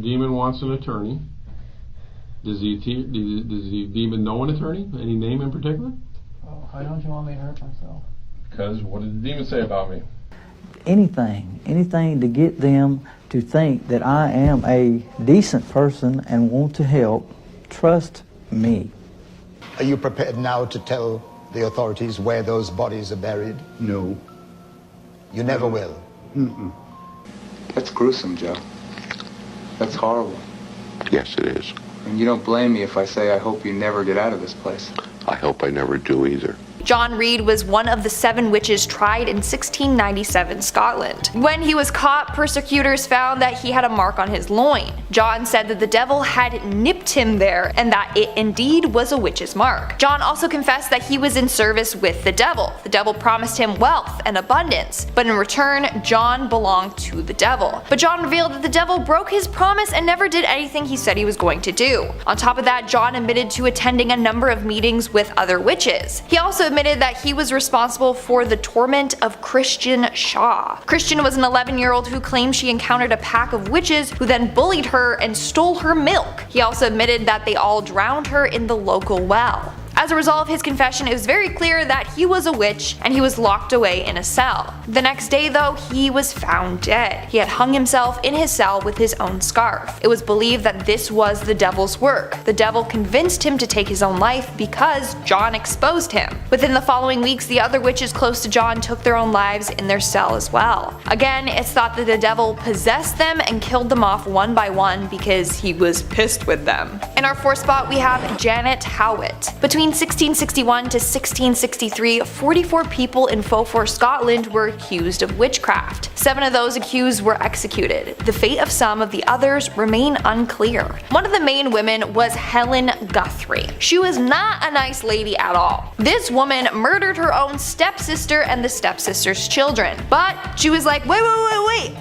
demon wants an attorney. Does the demon know an attorney? Any name in particular? Oh, why don't you want me to hurt myself? Because what did the demon say about me? Anything to get them to think that I am a decent person and want to help. Trust me. Are you prepared now to tell the authorities where those bodies are buried? No. You never will? Mm-mm. That's gruesome, Joe. That's horrible. Yes, it is. And you don't blame me if I say I hope you never get out of this place. I hope I never do either. John Reed was one of the 7 witches tried in 1697 Scotland. When he was caught, persecutors found that he had a mark on his loin. John said that the devil had nipped him there and that it indeed was a witch's mark. John also confessed that he was in service with the devil. The devil promised him wealth and abundance, but in return, John belonged to the devil. But John revealed that the devil broke his promise and never did anything he said he was going to do. On top of that, John admitted to attending a number of meetings with other witches. He also admitted that he was responsible for the torment of Christian Shaw. Christian was an 11-year-old who claimed she encountered a pack of witches who then bullied her and stole her milk. He also admitted that they all drowned her in the local well. As a result of his confession, it was very clear that he was a witch and he was locked away in a cell. The next day though, he was found dead. He had hung himself in his cell with his own scarf. It was believed that this was the devil's work. The devil convinced him to take his own life because John exposed him. Within the following weeks, the other witches close to John took their own lives in their cell as well. Again, it's thought that the devil possessed them and killed them off one by one because he was pissed with them. In our 4th spot, we have Janet Howat. Between 1661 to 1663, 44 people in Beaufort, Scotland were accused of witchcraft. 7 of those accused were executed. The fate of some of the others remain unclear. One of the main women was Helen Guthrie. She was not a nice lady at all. This woman murdered her own stepsister and the stepsister's children. But she was like, wait,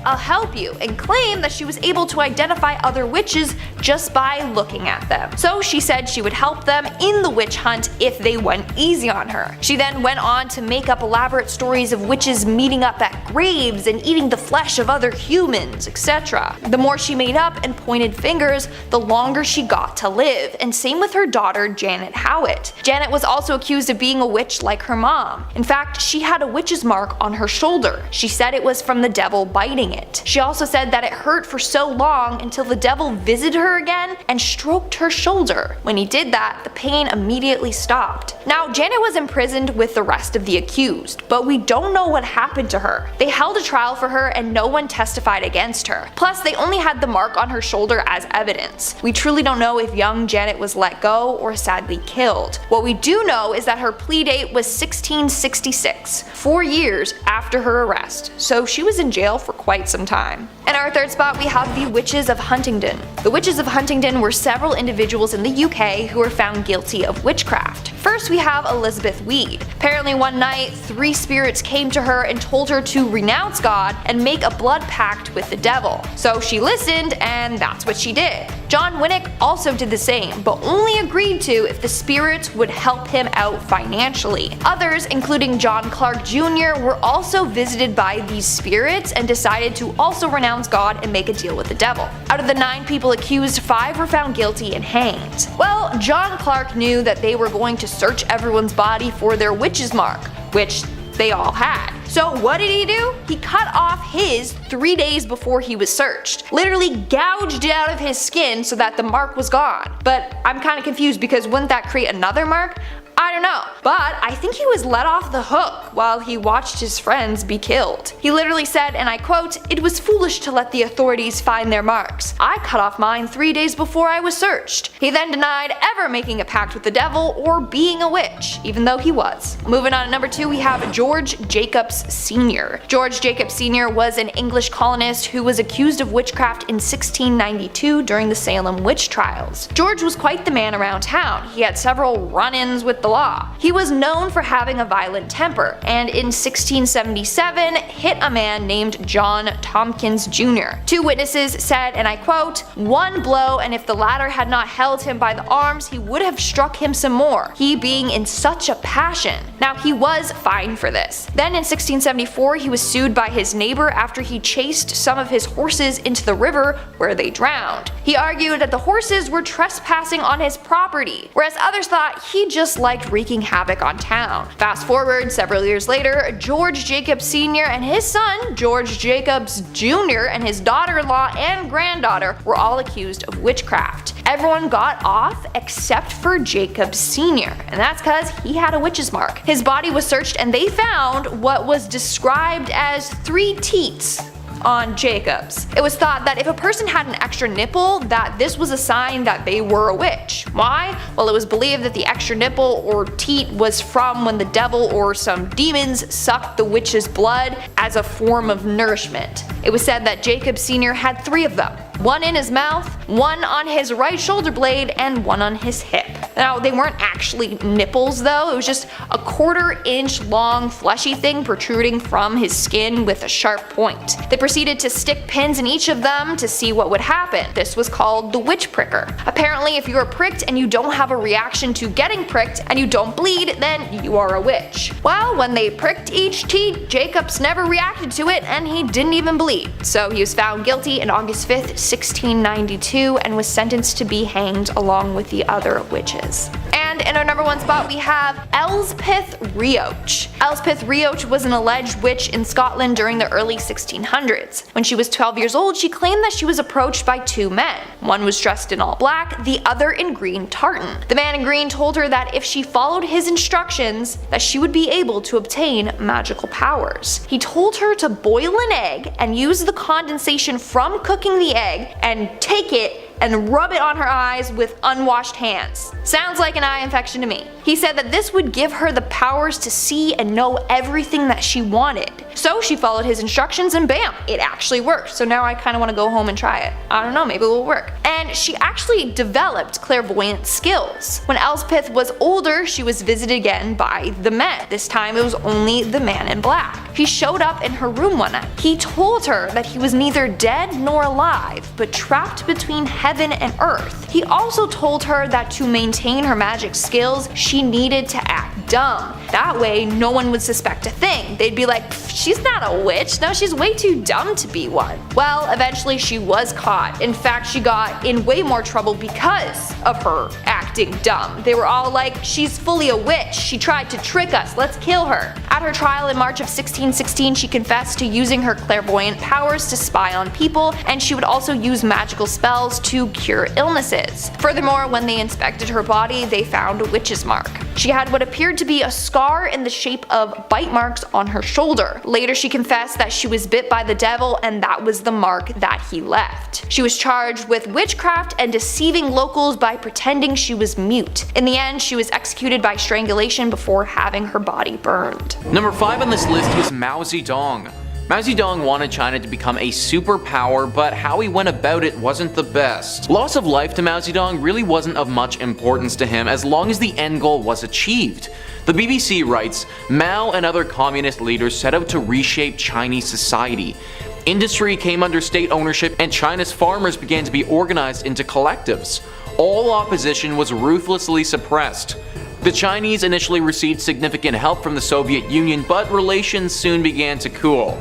I'll help you, and claimed that she was able to identify other witches just by looking at them. So she said she would help them in the witch hunt if they went easy on her. She then went on to make up elaborate stories of witches meeting up at graves and eating the flesh of other humans, etc. The more she made up and pointed fingers, the longer she got to live, and same with her daughter Janet Howat. Janet was also accused of being a witch like her mom. In fact, she had a witch's mark on her shoulder. She said it was from the devil biting it. She also said that it hurt for so long until the devil visited her again and stroked her shoulder. When he did that, the pain immediately stopped. Now, Janet was imprisoned with the rest of the accused, but we don't know what happened to her. They held a trial for her and no one testified against her. Plus, they only had the mark on her shoulder as evidence. We truly don't know if young Janet was let go or sadly killed. What we do know is that her plea date was 1666, 4 years after her arrest, so she was in jail for quite some time. In our 3rd spot, we have the Witches of Huntington. The Witches of Huntington were several individuals in the UK who were found guilty of witchcraft. First, we have Elizabeth Weed. Apparently one night, 3 spirits came to her and told her to renounce God and make a blood pact with the devil. So she listened, and that's what she did. John Winnick also did the same, but only agreed to if the spirits would help him out financially. Others, including John Clark Jr., were also visited by these spirits and decided to also renounce God and make a deal with the devil. Out of the 9 people accused, 5 were found guilty and hanged. Well, John Clark knew that they were going to search everyone's body for their witch's mark, which they all had. So what did he do? He cut off his 3 days before he was searched. Literally gouged it out of his skin so that the mark was gone. But I'm kind of confused because wouldn't that create another mark? I don't know, but I think he was let off the hook while he watched his friends be killed. He literally said, and I quote, "It was foolish to let the authorities find their marks. I cut off mine 3 days before I was searched." He then denied ever making a pact with the devil or being a witch, even though he was. Moving on to number 2, we have George Jacobs Sr. George Jacobs Sr. was an English colonist who was accused of witchcraft in 1692 during the Salem witch trials. George was quite the man around town. He had several run-ins with the law. He was known for having a violent temper, and in 1677 hit a man named John Tompkins Jr. Two witnesses said, and I quote, "One blow, and if the latter had not held him by the arms, he would have struck him some more, he being in such a passion." Now, he was fined for this. Then in 1674 he was sued by his neighbor after he chased some of his horses into the river where they drowned. He argued that the horses were trespassing on his property, whereas others thought he just liked wreaking havoc on town. Fast forward several years later, George Jacobs Sr. and his son, George Jacobs Jr., and his daughter-in-law and granddaughter were all accused of witchcraft. Everyone got off except for Jacobs Sr., and that's because he had a witch's mark. His body was searched and they found what was described as 3 teats on Jacobs. It was thought that if a person had an extra nipple, that this was a sign that they were a witch. Why? Well, it was believed that the extra nipple or teat was from when the devil or some demons sucked the witch's blood as a form of nourishment. It was said that Jacob Sr. had 3 of them. One in his mouth, one on his right shoulder blade, and one on his hip. Now, they weren't actually nipples though, it was just a 1/4 inch long fleshy thing protruding from his skin with a sharp point. They proceeded to stick pins in each of them to see what would happen. This was called the witch pricker. Apparently, if you are pricked and you don't have a reaction to getting pricked and you don't bleed, then you are a witch. Well, when they pricked each teat, Jacobs never reacted to it and he didn't even bleed. So he was found guilty on August 5th, 1692 and was sentenced to be hanged along with the other witches. And in our number 1 spot we have Elspeth Reoch. Elspeth Reoch was an alleged witch in Scotland during the early 1600s. When she was 12 years old, she claimed that she was approached by 2 men. One was dressed in all black, the other in green tartan. The man in green told her that if she followed his instructions, that she would be able to obtain magical powers. He told her to boil an egg and use the condensation from cooking the egg and take it and rub it on her eyes with unwashed hands. Sounds like an eye infection to me. He said that this would give her the powers to see and know everything that she wanted. So she followed his instructions and bam, it actually worked. So now I kind of want to go home and try it. I don't know, maybe it will work. And she actually developed clairvoyant skills. When Elspeth was older, she was visited again by the men. This time it was only the man in black. He showed up in her room one night. He told her that he was neither dead nor alive, but trapped between heaven and earth. He also told her that to maintain her magic skills, she needed to act dumb. That way, no one would suspect a thing. They'd be like, she's not a witch, no, she's way too dumb to be one. Well, eventually she was caught. In fact, she got in way more trouble because of her acting dumb. They were all like, she's fully a witch, she tried to trick us, let's kill her. At her trial in March of 1616, she confessed to using her clairvoyant powers to spy on people, and she would also use magical spells to cure illnesses. Furthermore, when they inspected her body, they found a witch's mark. She had what appeared to be a scar in the shape of bite marks on her shoulder. Later she confessed that she was bit by the devil and that was the mark that he left. She was charged with witchcraft and deceiving locals by pretending she was mute. In the end, she was executed by strangulation before having her body burned. Number 5 on this list was Mao Zedong. Mao Zedong wanted China to become a superpower, but how he went about it wasn't the best. Loss of life to Mao Zedong really wasn't of much importance to him as long as the end goal was achieved. The BBC writes, Mao and other communist leaders set out to reshape Chinese society. Industry came under state ownership and China's farmers began to be organized into collectives. All opposition was ruthlessly suppressed. The Chinese initially received significant help from the Soviet Union, but relations soon began to cool.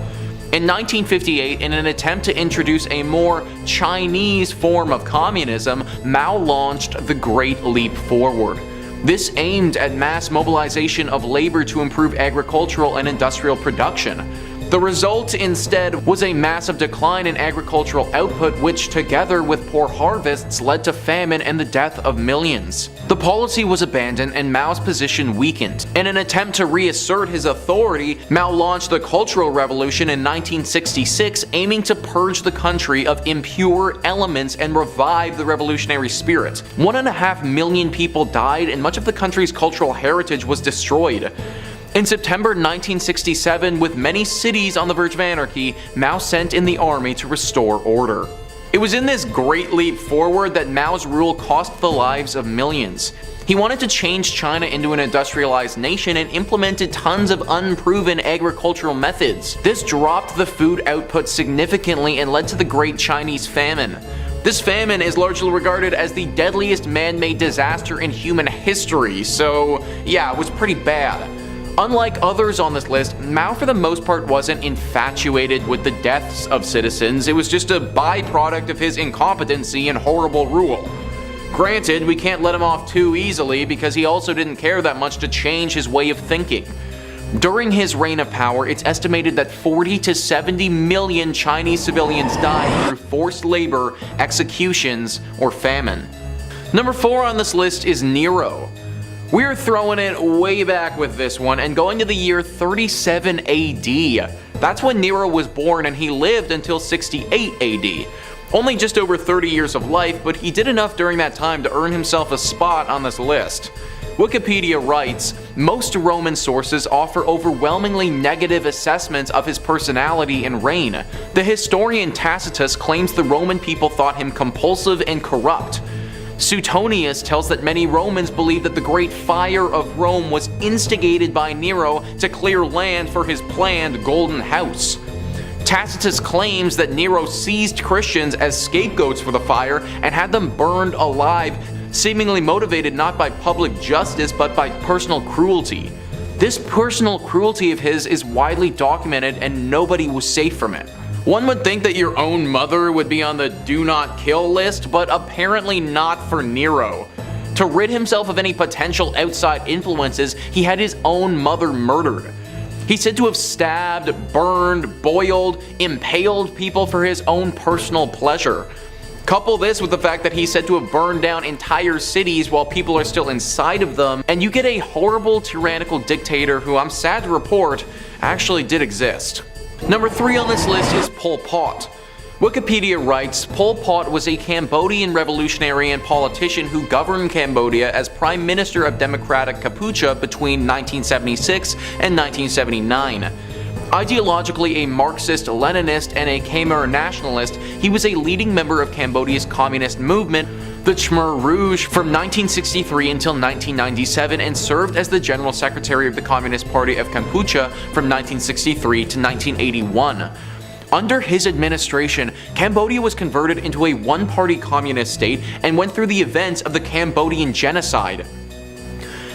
In 1958, in an attempt to introduce a more Chinese form of communism, Mao launched the Great Leap Forward. This aimed at mass mobilization of labor to improve agricultural and industrial production. The result instead was a massive decline in agricultural output, which together with poor harvests led to famine and the death of millions. The policy was abandoned and Mao's position weakened. In an attempt to reassert his authority, Mao launched the Cultural Revolution in 1966, aiming to purge the country of impure elements and revive the revolutionary spirit. 1.5 million people died and much of the country's cultural heritage was destroyed. In September 1967, with many cities on the verge of anarchy, Mao sent in the army to restore order. It was in this great leap forward that Mao's rule cost the lives of millions. He wanted to change China into an industrialized nation and implemented tons of unproven agricultural methods. This dropped the food output significantly and led to the Great Chinese Famine. This famine is largely regarded as the deadliest man-made disaster in human history, so yeah, it was pretty bad. Unlike others on this list, Mao for the most part wasn't infatuated with the deaths of citizens, it was just a byproduct of his incompetency and horrible rule. Granted, we can't let him off too easily because he also didn't care that much to change his way of thinking. During his reign of power, it's estimated that 40 to 70 million Chinese civilians died through forced labor, executions, or famine. Number 4 on this list is Nero. We're throwing it way back with this one and going to the year 37 AD. That's when Nero was born and he lived until 68 AD. Only just over 30 years of life, but he did enough during that time to earn himself a spot on this list. Wikipedia writes, most Roman sources offer overwhelmingly negative assessments of his personality and reign. The historian Tacitus claims the Roman people thought him compulsive and corrupt. Suetonius tells that many Romans believed that the Great Fire of Rome was instigated by Nero to clear land for his planned Golden House. Tacitus claims that Nero seized Christians as scapegoats for the fire and had them burned alive, seemingly motivated not by public justice but by personal cruelty. This personal cruelty of his is widely documented and nobody was safe from it. One would think that your own mother would be on the do not kill list, but apparently not for Nero. To rid himself of any potential outside influences, he had his own mother murdered. He's said to have stabbed, burned, boiled, impaled people for his own personal pleasure. Couple this with the fact that he's said to have burned down entire cities while people are still inside of them, and you get a horrible, tyrannical dictator who, I'm sad to report, actually did exist. Number 3 on this list is Pol Pot. Wikipedia writes, Pol Pot was a Cambodian revolutionary and politician who governed Cambodia as Prime Minister of Democratic Kampuchea between 1976 and 1979. Ideologically a Marxist-Leninist and a Khmer nationalist, he was a leading member of Cambodia's communist movement, the Khmer Rouge, from 1963 until 1997 and served as the General Secretary of the Communist Party of Kampuchea from 1963 to 1981. Under his administration, Cambodia was converted into a one-party communist state and went through the events of the Cambodian genocide.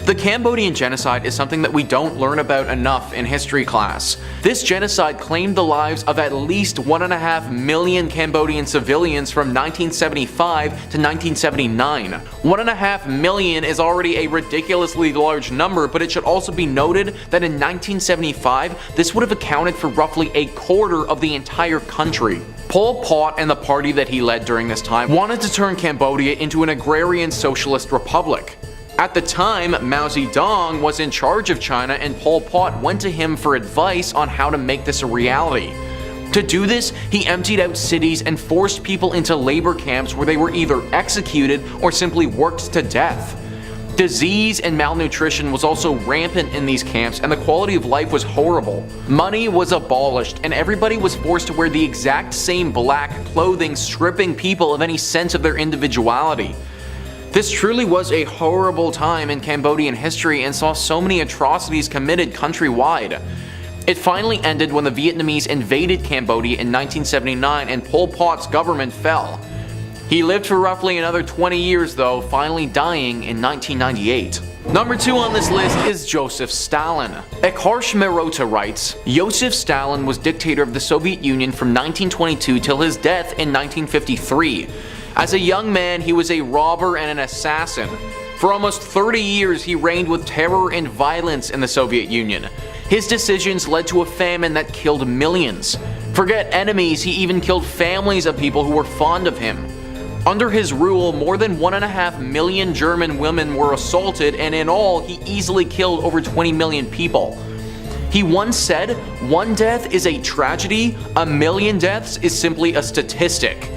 The Cambodian genocide is something that we don't learn about enough in history class. This genocide claimed the lives of at least 1.5 million Cambodian civilians from 1975 to 1979. 1.5 million is already a ridiculously large number, but it should also be noted that in 1975, this would have accounted for roughly a quarter of the entire country. Pol Pot and the party that he led during this time wanted to turn Cambodia into an agrarian socialist republic. At the time, Mao Zedong was in charge of China and Pol Pot went to him for advice on how to make this a reality. To do this, he emptied out cities and forced people into labor camps where they were either executed or simply worked to death. Disease and malnutrition was also rampant in these camps and the quality of life was horrible. Money was abolished and everybody was forced to wear the exact same black clothing, stripping people of any sense of their individuality. This truly was a horrible time in Cambodian history and saw so many atrocities committed countrywide. It finally ended when the Vietnamese invaded Cambodia in 1979 and Pol Pot's government fell. He lived for roughly another 20 years though, finally dying in 1998. Number 2 on this list is Joseph Stalin. Ekharsh Merota writes, Joseph Stalin was dictator of the Soviet Union from 1922 till his death in 1953. As a young man, he was a robber and an assassin. For almost 30 years, he reigned with terror and violence in the Soviet Union. His decisions led to a famine that killed millions. Forget enemies, he even killed families of people who were fond of him. Under his rule, more than 1.5 million German women were assaulted, and in all, he easily killed over 20 million people. He once said, "One death is a tragedy, a million deaths is simply a statistic."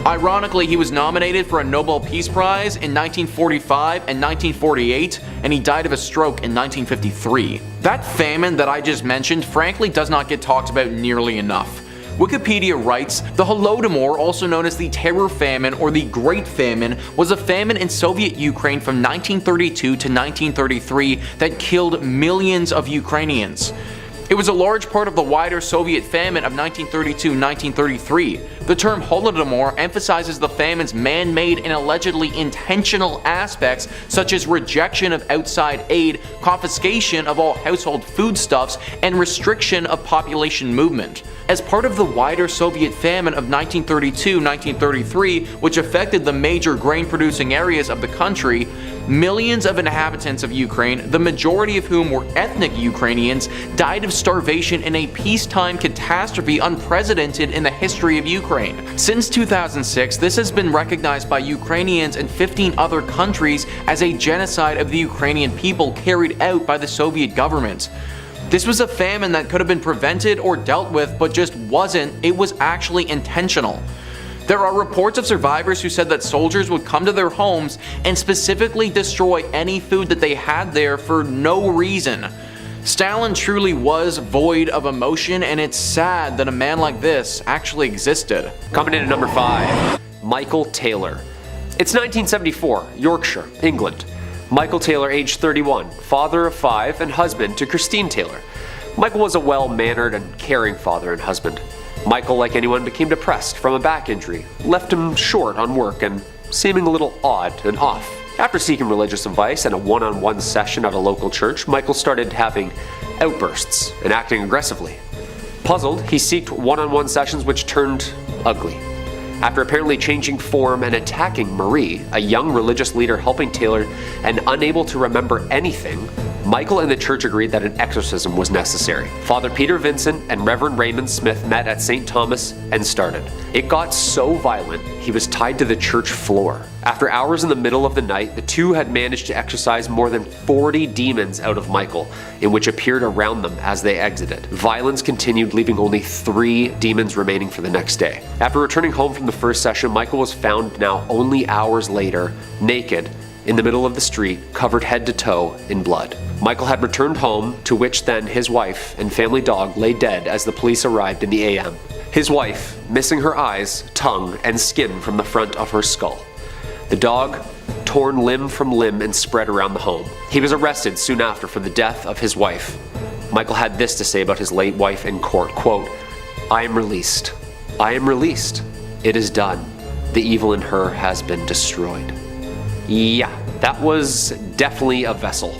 Ironically, he was nominated for a Nobel Peace Prize in 1945 and 1948, and he died of a stroke in 1953. That famine that I just mentioned frankly does not get talked about nearly enough. Wikipedia writes, the Holodomor, also known as the Terror Famine or the Great Famine, was a famine in Soviet Ukraine from 1932 to 1933 that killed millions of Ukrainians. It was a large part of the wider Soviet famine of 1932-1933. The term Holodomor emphasizes the famine's man-made and allegedly intentional aspects such as rejection of outside aid, confiscation of all household foodstuffs, and restriction of population movement. As part of the wider Soviet famine of 1932-1933, which affected the major grain-producing areas of the country, millions of inhabitants of Ukraine, the majority of whom were ethnic Ukrainians, died of starvation in a peacetime catastrophe unprecedented in the history of Ukraine. Since 2006, this has been recognized by Ukrainians and 15 other countries as a genocide of the Ukrainian people carried out by the Soviet government. This was a famine that could have been prevented or dealt with, but just wasn't. It was actually intentional. There are reports of survivors who said that soldiers would come to their homes and specifically destroy any food that they had there for no reason. Stalin truly was void of emotion, and it's sad that a man like this actually existed. Coming in at number 5, Michael Taylor. It's 1974, Yorkshire, England. Michael Taylor, age 31, father of 5 and husband to Christine Taylor. Michael was a well-mannered and caring father and husband. Michael, like anyone, became depressed from a back injury, left him short on work and seeming a little odd and off. After seeking religious advice and a one-on-one session at a local church, Michael started having outbursts and acting aggressively. Puzzled, he sought one-on-one sessions which turned ugly. After apparently changing form and attacking Marie, a young religious leader helping Taylor and unable to remember anything, Michael and the church agreed that an exorcism was necessary. Father Peter Vincent and Reverend Raymond Smith met at St. Thomas and started. It got so violent, he was tied to the church floor. After hours in the middle of the night, the two had managed to exorcise more than 40 demons out of Michael, in which appeared around them as they exited. Violence continued, leaving only 3 demons remaining for the next day. After returning home from the first session, Michael was found now only hours later, naked, in the middle of the street, covered head to toe in blood. Michael had returned home, to which then his wife and family dog lay dead as the police arrived in the AM. His wife, missing her eyes, tongue, and skin from the front of her skull. The dog, torn limb from limb and spread around the home. He was arrested soon after for the death of his wife. Michael had this to say about his late wife in court, quote, "I am released. I am released. It is done. The evil in her has been destroyed." Yeah, that was definitely a vessel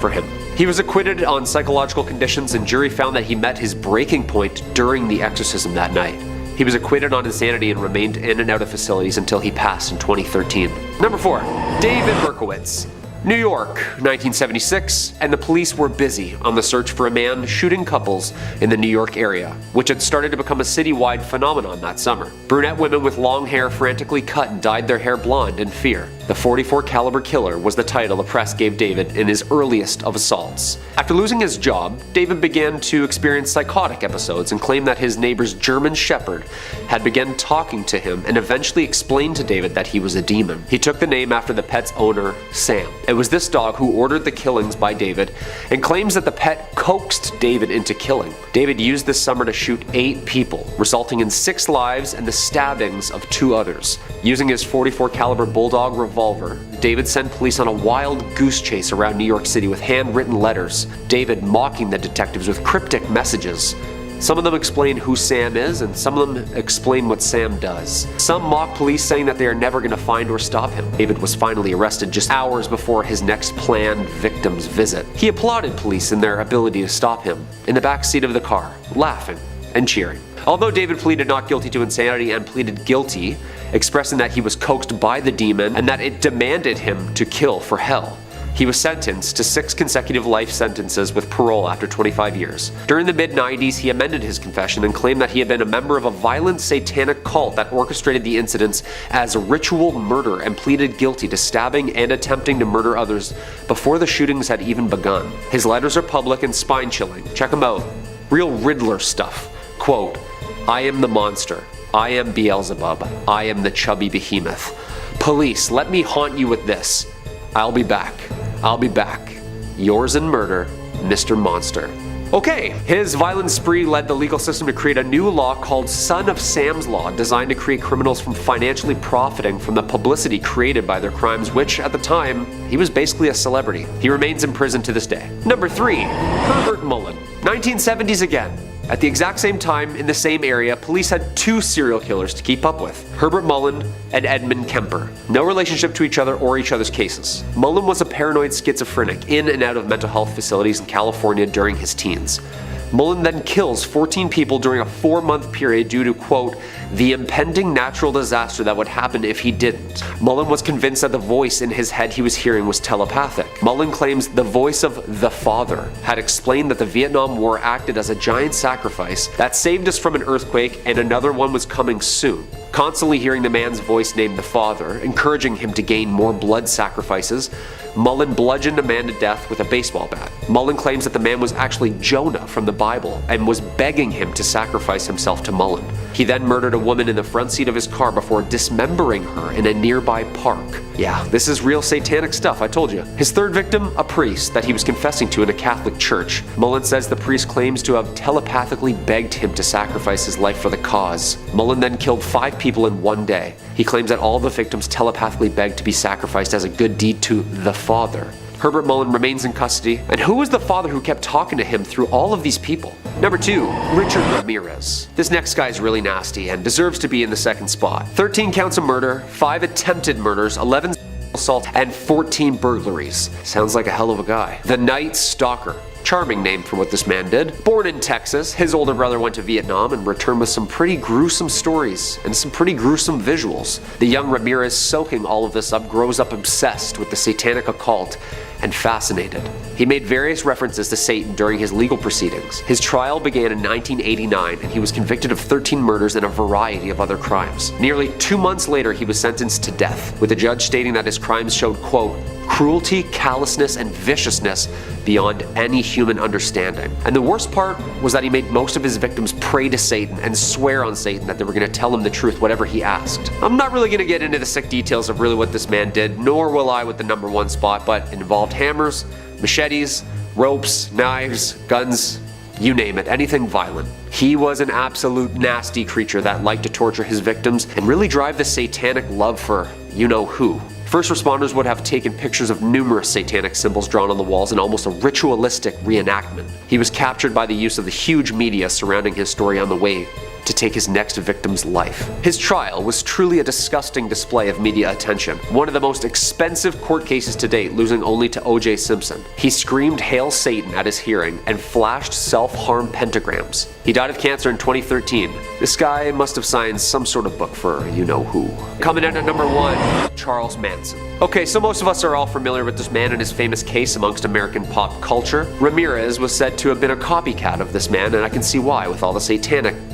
for him. He was acquitted on psychological conditions, and jury found that he met his breaking point during the exorcism that night. He was acquitted on insanity and remained in and out of facilities until he passed in 2013. Number 4, David Berkowitz. New York, 1976, and the police were busy on the search for a man shooting couples in the New York area, which had started to become a citywide phenomenon that summer. Brunette women with long hair frantically cut and dyed their hair blonde in fear. The .44 caliber killer was the title the press gave David in his earliest of assaults. After losing his job, David began to experience psychotic episodes and claimed that his neighbor's German Shepherd had begun talking to him and eventually explained to David that he was a demon. He took the name after the pet's owner, Sam. It was this dog who ordered the killings by David and claims that the pet coaxed David into killing. David used this summer to shoot 8 people, resulting in 6 lives and the stabbings of 2 others. Using his .44 caliber bulldog revolver, David sent police on a wild goose chase around New York City with handwritten letters, David mocking the detectives with cryptic messages. Some of them explain who Sam is, and some of them explain what Sam does. Some mock police, saying that they are never going to find or stop him. David was finally arrested just hours before his next planned victim's visit. He applauded police in their ability to stop him, in the back seat of the car, laughing and cheering. Although David pleaded not guilty to insanity and pleaded guilty, expressing that he was coaxed by the demon and that it demanded him to kill for hell, he was sentenced to 6 consecutive life sentences with parole after 25 years. During the mid-90s, he amended his confession and claimed that he had been a member of a violent satanic cult that orchestrated the incidents as ritual murder and pleaded guilty to stabbing and attempting to murder others before the shootings had even begun. His letters are public and spine-chilling. Check them out. Real Riddler stuff. Quote, "I am the monster. I am Beelzebub. I am the chubby behemoth. Police, let me haunt you with this. I'll be back. I'll be back. Yours in murder, Mr. Monster." Okay, his violent spree led the legal system to create a new law called Son of Sam's Law, designed to create criminals from financially profiting from the publicity created by their crimes, which at the time, he was basically a celebrity. He remains in prison to this day. Number 3, Herbert Mullin. 1970s again. At the exact same time, in the same area, police had 2 serial killers to keep up with, Herbert Mullin and Edmund Kemper. No relationship to each other or each other's cases. Mullin was a paranoid schizophrenic in and out of mental health facilities in California during his teens. Mullin then kills 14 people during a 4-month period due to, quote, the impending natural disaster that would happen if he didn't. Mullin was convinced that the voice in his head he was hearing was telepathic. Mullin claims the voice of the Father had explained that the Vietnam War acted as a giant sacrifice that saved us from an earthquake and another one was coming soon. Constantly hearing the man's voice named the Father, encouraging him to gain more blood sacrifices, Mullin bludgeoned a man to death with a baseball bat. Mullin claims that the man was actually Jonah from the Bible and was begging him to sacrifice himself to Mullin. He then murdered a woman in the front seat of his car before dismembering her in a nearby park. Yeah, this is real satanic stuff, I told you. His third victim, a priest that he was confessing to in a Catholic church. Mullin says the priest claims to have telepathically begged him to sacrifice his life for the cause. Mullin then killed 5 people in one day. He claims that all the victims telepathically begged to be sacrificed as a good deed to the Father. Herbert Mullin remains in custody, and who was the father who kept talking to him through all of these people? Number 2, Richard Ramirez. This next guy is really nasty and deserves to be in the second spot. 13 counts of murder, 5 attempted murders, 11 assaults, and 14 burglaries. Sounds like a hell of a guy. The Night Stalker. Charming name for what this man did. Born in Texas, his older brother went to Vietnam and returned with some pretty gruesome stories and some pretty gruesome visuals. The young Ramirez, soaking all of this up, grows up obsessed with the satanic occult and fascinated. He made various references to Satan during his legal proceedings. His trial began in 1989 and he was convicted of 13 murders and a variety of other crimes. Nearly 2 months later, he was sentenced to death, with the judge stating that his crimes showed, quote, cruelty, callousness, and viciousness beyond any human understanding. And the worst part was that he made most of his victims pray to Satan and swear on Satan that they were going to tell him the truth, whatever he asked. I'm not really going to get into the sick details of really what this man did, nor will I with the number 1 spot, but it involved hammers, machetes, ropes, knives, guns, you name it, anything violent. He was an absolute nasty creature that liked to torture his victims and really drive the satanic love for you-know-who. First responders would have taken pictures of numerous satanic symbols drawn on the walls in almost a ritualistic reenactment. He was captured by the use of the huge media surrounding his story on the way to take his next victim's life. His trial was truly a disgusting display of media attention, one of the most expensive court cases to date, losing only to O.J. Simpson. He screamed "Hail Satan" at his hearing and flashed self-harm pentagrams. He died of cancer in 2013. This guy must have signed some sort of book for you-know-who. Coming in at number 1, Charles Manson. Okay, so most of us are all familiar with this man and his famous case amongst American pop culture. Ramirez was said to have been a copycat of this man, and I can see why with all the satanicness.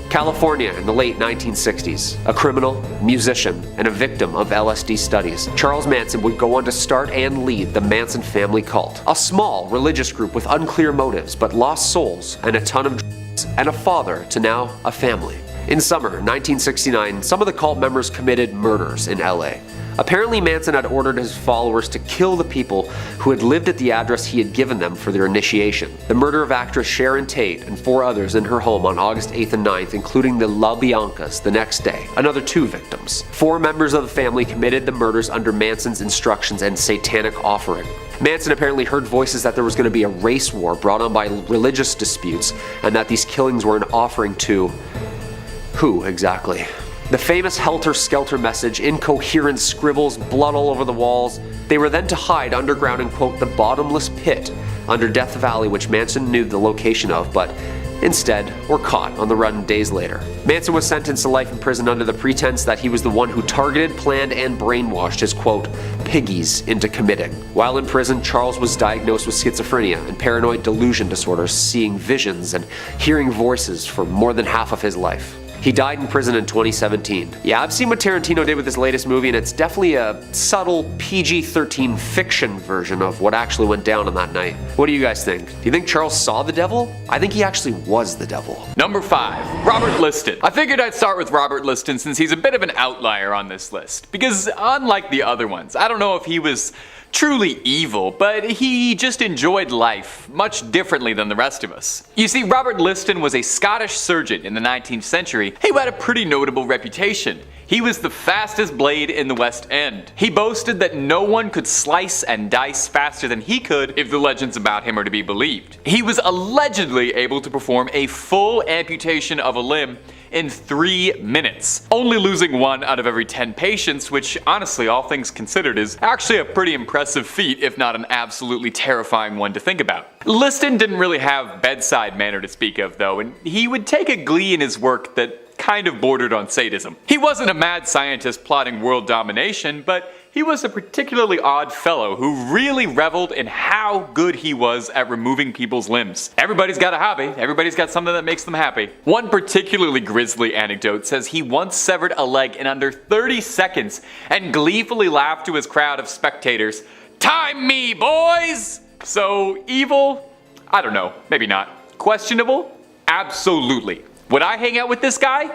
California in the late 1960s. A criminal, musician, and a victim of LSD studies, Charles Manson would go on to start and lead the Manson family cult. A small religious group with unclear motives but lost souls and a ton of drugs, and a father to now a family. In summer 1969, some of the cult members committed murders in LA. Apparently Manson had ordered his followers to kill the people who had lived at the address he had given them for their initiation. The murder of actress Sharon Tate and 4 others in her home on August 8th and 9th, including the La Biancas the next day. Another 2 victims. 4 members of the family committed the murders under Manson's instructions and satanic offering. Manson apparently heard voices that there was going to be a race war brought on by religious disputes, and that these killings were an offering to who exactly? The famous helter-skelter message, incoherent scribbles, blood all over the walls. They were then to hide underground in, quote, the bottomless pit under Death Valley, which Manson knew the location of, but instead were caught on the run days later. Manson was sentenced to life in prison under the pretense that he was the one who targeted, planned, and brainwashed his, quote, piggies into committing. While in prison, Charles was diagnosed with schizophrenia and paranoid delusion disorders, seeing visions and hearing voices for more than half of his life. He died in prison in 2017. Yeah, I've seen what Tarantino did with his latest movie, and it's definitely a subtle PG-13 fiction version of what actually went down on that night. What do you guys think? Do you think Charles saw the devil? I think he actually was the devil. Number 5. Robert Liston. I figured I'd start with Robert Liston since he's a bit of an outlier on this list, because unlike the other ones, I don't know if he was truly evil, but he just enjoyed life much differently than the rest of us. You see, Robert Liston was a Scottish surgeon in the 19th century who had a pretty notable reputation. He was the fastest blade in the West End. He boasted that no one could slice and dice faster than he could if the legends about him are to be believed. He was allegedly able to perform a full amputation of a limb in 3 minutes, only losing 1 out of every 10 patients, which honestly, all things considered, is actually a pretty impressive feat, if not an absolutely terrifying one to think about. Liston didn't really have bedside manner to speak of though, and he would take a glee in his work that kind of bordered on sadism. He wasn't a mad scientist plotting world domination, but he was a particularly odd fellow who really reveled in how good he was at removing people's limbs. Everybody's got a hobby, everybody's got something that makes them happy. One particularly grisly anecdote says he once severed a leg in under 30 seconds and gleefully laughed to his crowd of spectators, "Time me, boys!" So evil? I don't know, maybe not. Questionable? Absolutely. Would I hang out with this guy?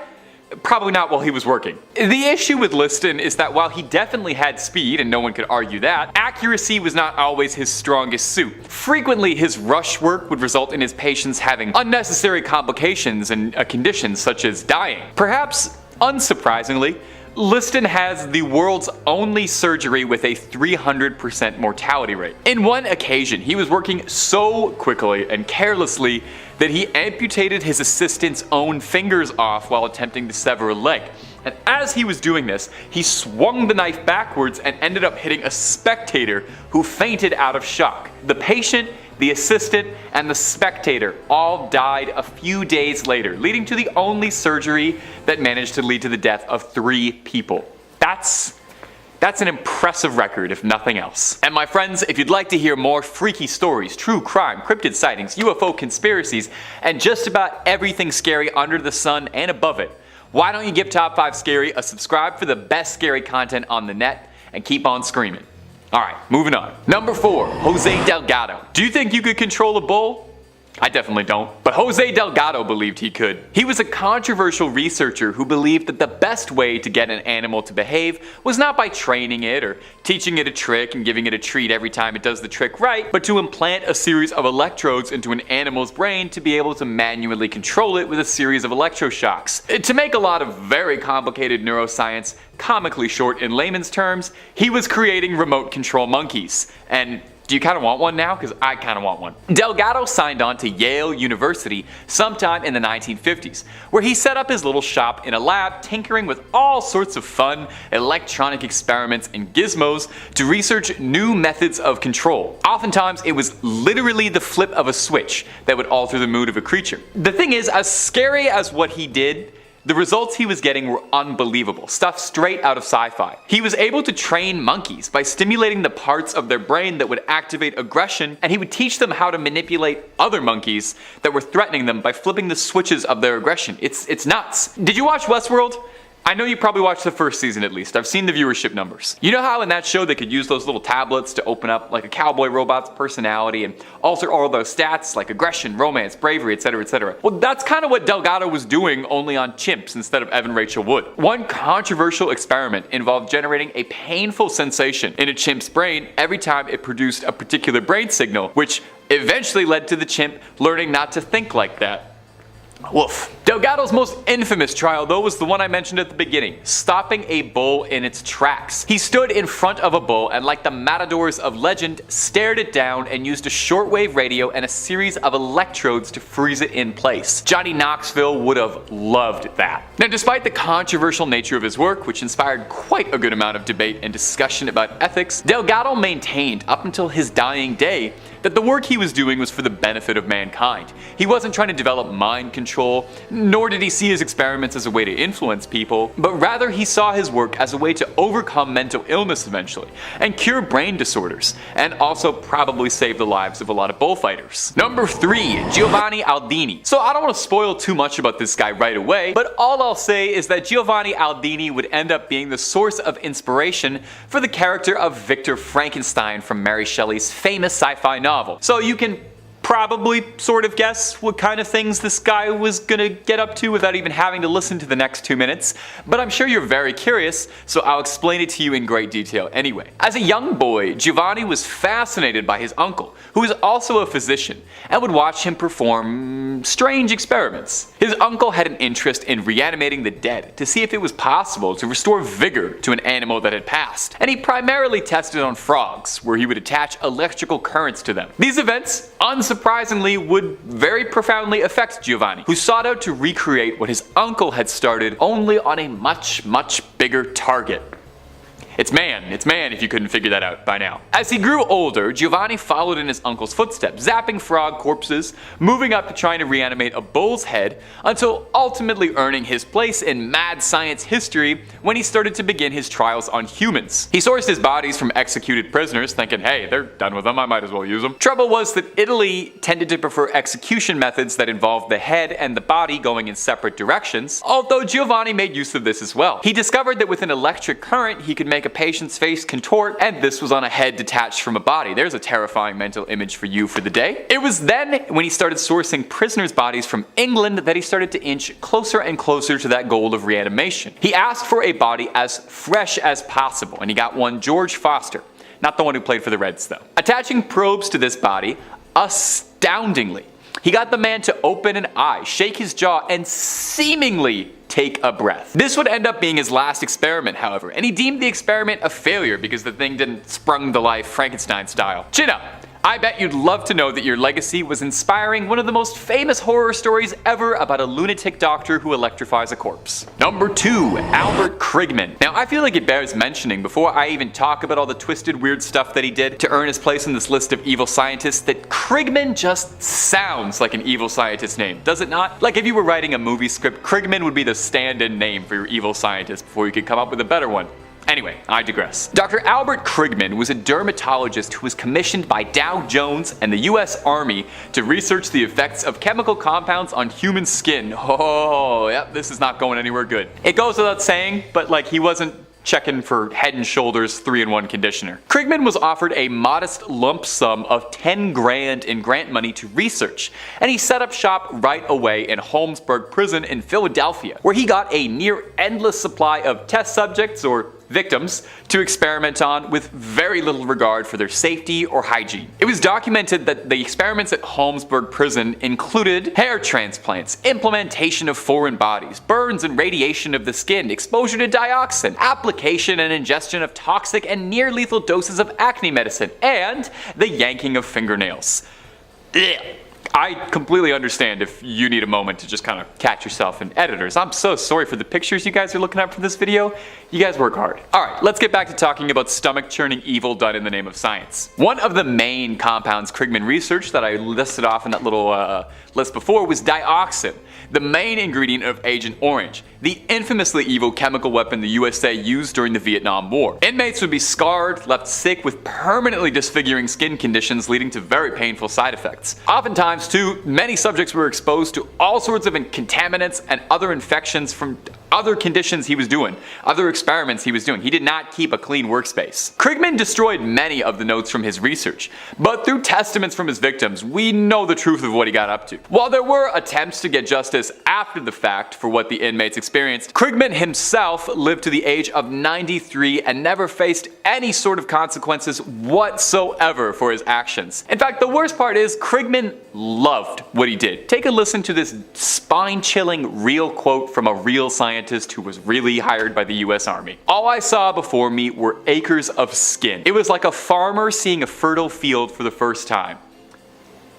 Probably not while he was working. The issue with Liston is that while he definitely had speed, and no one could argue that, accuracy was not always his strongest suit. Frequently, his rush work would result in his patients having unnecessary complications and conditions such as dying. Perhaps unsurprisingly, Liston has the world's only surgery with a 300% mortality rate. In one occasion, he was working so quickly and carelessly that he amputated his assistant's own fingers off while attempting to sever a leg. And as he was doing this, he swung the knife backwards and ended up hitting a spectator who fainted out of shock. The patient, the assistant, and the spectator all died a few days later, leading to the only surgery that managed to lead to the death of 3 people. That's an impressive record, if nothing else. And my friends, if you'd like to hear more freaky stories, true crime, cryptid sightings, UFO conspiracies, and just about everything scary under the sun and above it, why don't you give Top 5 Scary a subscribe for the best scary content on the net, and keep on screaming. Alright, moving on. Number 4, Jose Delgado. Do you think you could control a bull? I definitely don't. But Jose Delgado believed he could. He was a controversial researcher who believed that the best way to get an animal to behave was not by training it or teaching it a trick and giving it a treat every time it does the trick right, but to implant a series of electrodes into an animal's brain to be able to manually control it with a series of electroshocks. To make a lot of very complicated neuroscience comically short in layman's terms, he was creating remote control monkeys. And do you kind of want one now? Because I kind of want one. Delgado signed on to Yale University sometime in the 1950s, where he set up his little shop in a lab tinkering with all sorts of fun electronic experiments and gizmos to research new methods of control. Oftentimes it was literally the flip of a switch that would alter the mood of a creature. The thing is, as scary as what he did, the results he was getting were unbelievable, stuff straight out of sci-fi. He was able to train monkeys by stimulating the parts of their brain that would activate aggression, and he would teach them how to manipulate other monkeys that were threatening them by flipping the switches of their aggression. It's nuts. Did you watch Westworld? I know you probably watched the first season at least. I've seen the viewership numbers. You know how in that show they could use those little tablets to open up like a cowboy robot's personality and alter all those stats like aggression, romance, bravery, etc, etc. Well, that's kind of what Delgado was doing, only on chimps instead of Evan Rachel Wood. One controversial experiment involved generating a painful sensation in a chimp's brain every time it produced a particular brain signal, which eventually led to the chimp learning not to think like that. Woof. Delgado's most infamous trial though was the one I mentioned at the beginning, stopping a bull in its tracks. He stood in front of a bull and, like the matadors of legend, stared it down and used a shortwave radio and a series of electrodes to freeze it in place. Johnny Knoxville would have loved that. Now, despite the controversial nature of his work, which inspired quite a good amount of debate and discussion about ethics, Delgado maintained up until his dying day that the work he was doing was for the benefit of mankind. He wasn't trying to develop mind control, nor did he see his experiments as a way to influence people, but rather he saw his work as a way to overcome mental illness eventually, and cure brain disorders, and also probably save the lives of a lot of bullfighters. Number 3. Giovanni Aldini. So I don't want to spoil too much about this guy right away, but all I'll say is that Giovanni Aldini would end up being the source of inspiration for the character of Victor Frankenstein from Mary Shelley's famous sci-fi novel. So you can probably sort of guess what kind of things this guy was gonna get up to without even having to listen to the next 2 minutes, but I'm sure you're very curious, so I'll explain it to you in great detail anyway. As a young boy, Giovanni was fascinated by his uncle, who was also a physician, and would watch him perform strange experiments. His uncle had an interest in reanimating the dead to see if it was possible to restore vigor to an animal that had passed, and he primarily tested on frogs, where he would attach electrical currents to them. These events, unsurprisingly, would very profoundly affect Giovanni, who sought out to recreate what his uncle had started, only on a much bigger target. It's man if you couldn't figure that out by now. As he grew older, Giovanni followed in his uncle's footsteps, zapping frog corpses, moving up to trying to reanimate a bull's head, until ultimately earning his place in mad science history when he started to begin his trials on humans. He sourced his bodies from executed prisoners, thinking, hey, they're done with them, I might as well use them. Trouble was that Italy tended to prefer execution methods that involved the head and the body going in separate directions, although Giovanni made use of this as well. He discovered that with an electric current, he could make a patient's face contort, and this was on a head detached from a body. There's a terrifying mental image for you for the day. It was then, when he started sourcing prisoners' bodies from England, that he started to inch closer and closer to that goal of reanimation. He asked for a body as fresh as possible, and he got one George Foster, not the one who played for the Reds though. Attaching probes to this body, astoundingly, he got the man to open an eye, shake his jaw, and seemingly take a breath. This would end up being his last experiment, however, and he deemed the experiment a failure because the thing didn't sprung to life Frankenstein style. Chin up! I bet you'd love to know that your legacy was inspiring one of the most famous horror stories ever about a lunatic doctor who electrifies a corpse. Number 2. Albert Kligman. Now I feel like it bears mentioning before I even talk about all the twisted weird stuff that he did to earn his place in this list of evil scientists that Kligman just sounds like an evil scientist name, does it not? Like if you were writing a movie script, Kligman would be the stand-in name for your evil scientist before you could come up with a better one. Anyway, I digress. Dr. Albert Kligman was a dermatologist who was commissioned by Dow Jones and the US Army to research the effects of chemical compounds on human skin. Oh, yep, this is not going anywhere good. It goes without saying, but like he wasn't checking for Head and Shoulders 3-in-1 conditioner. Kligman was offered a modest lump sum of 10 grand in grant money to research, and he set up shop right away in Holmesburg Prison in Philadelphia, where he got a near endless supply of test subjects, or victims, to experiment on with very little regard for their safety or hygiene. It was documented that the experiments at Holmesburg Prison included hair transplants, implementation of foreign bodies, burns and radiation of the skin, exposure to dioxin, application and ingestion of toxic and near-lethal doses of acne medicine, and the yanking of fingernails. Ugh. I completely understand if you need a moment to just kind of catch yourself. And editors, I'm so sorry for the pictures you guys are looking at for this video. You guys work hard. Alright, let's get back to talking about stomach-churning evil done in the name of science. One of the main compounds Kligman researched that I listed off in that little list before was dioxin, the main ingredient of Agent Orange, the infamously evil chemical weapon the USA used during the Vietnam War. Inmates would be scarred, left sick with permanently disfiguring skin conditions leading to very painful side effects. Oftentimes too, many subjects were exposed to all sorts of contaminants and other infections from other conditions he was doing, other experiments he was doing. He did not keep a clean workspace. Kligman destroyed many of the notes from his research, but through testaments from his victims, we know the truth of what he got up to. While there were attempts to get justice after the fact for what the inmates experienced, Kligman himself lived to the age of 93 and never faced any sort of consequences whatsoever for his actions. In fact, the worst part is Kligman loved what he did. Take a listen to this spine-chilling real quote from a real scientist who was really hired by the US Army. All I saw before me were acres of skin. It was like a farmer seeing a fertile field for the first time.